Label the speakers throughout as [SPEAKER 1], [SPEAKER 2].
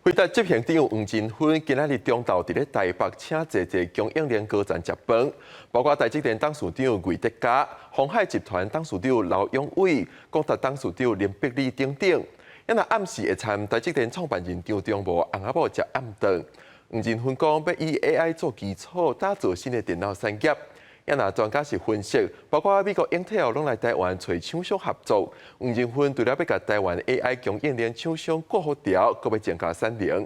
[SPEAKER 1] 回答执行长黄振勋今仔日中昼伫咧台北请坐供应链高层接饭，包括台积电董事长魏德嘉、鸿海集团董事长刘永伟、国达董事长林百里等等。也若暗示会参台积电创办人张忠谋翁仔某食暗顿。黄振勋讲要以 AI 做基础，打造新的电脑产业。也若专家是分析，包括美国 Intel 拢来台湾找厂商合作。黄振勋除了要甲台湾 AI 供应链厂商过好调，阁要增加产能。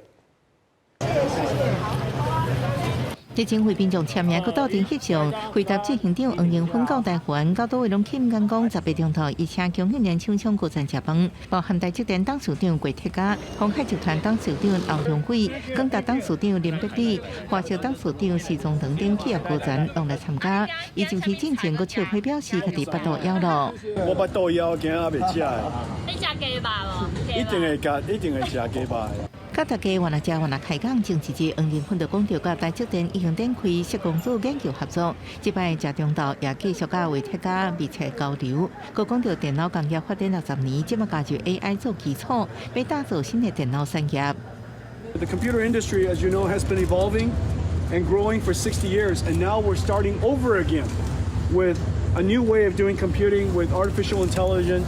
[SPEAKER 2] 基金会民众签名阁到场翕相，回答执行长黄振勋到台湾，到倒位拢欠讲18钟头，伊请供应链厂商高层接饭，包含台积电董事长郭铁嘉、鸿海集团董事长刘永伟、广达董事长林百里、华侨董事长施宗等等企业高层拢来参加。伊就是进前阁笑批表示，家己巴肚枵咯。
[SPEAKER 3] 我巴肚枵，今仔未食的。
[SPEAKER 4] 你食鸡排无？
[SPEAKER 3] 一定会食鸡排。
[SPEAKER 2] 甲大家原来食原来开讲，前一日黄振勋就讲到，甲台积电已经展开设公司研究合作，即摆食中道也继续甲魏铁嘉密切交流。佮讲到电脑工业发展60年，即摆加入 AI 做基础，要打造新的电脑产业。
[SPEAKER 3] The computer industry, as you know, has been evolving and growing for 60 years, and now we're starting over again with a new way of doing computing with artificial intelligence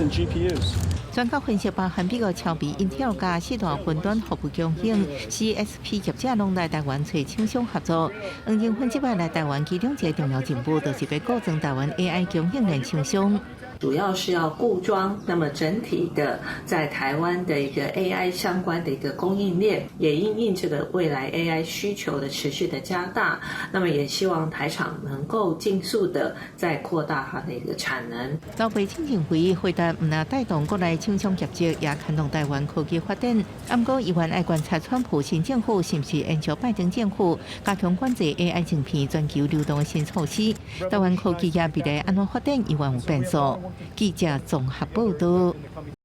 [SPEAKER 3] and GPUs.
[SPEAKER 2] 专家分析，包含美国超微 Intel 甲四大云端服务中心 CSP 业者拢来台湾找厂商合作。黄振勋即摆来台湾，其中一个重要进步，就是要构成台湾 AI 供应链厂商。
[SPEAKER 5] 主要是要固装，那么整体的在台湾的一个 AI 相关的一个供应链，也因应这个未来 AI 需求的持续的加大，那么也希望台厂能够尽速的再扩大它的一个产能。
[SPEAKER 2] 到会进行会议，回答唔那带动国内厂商业绩，也牵动台湾科技发展。不过，议员爱观察川普新政府是不是延续拜登政府，加强管制 AI 晶片全球流动的新措施。台湾科技业未来安怎发展，议员有变数。记者综合报道。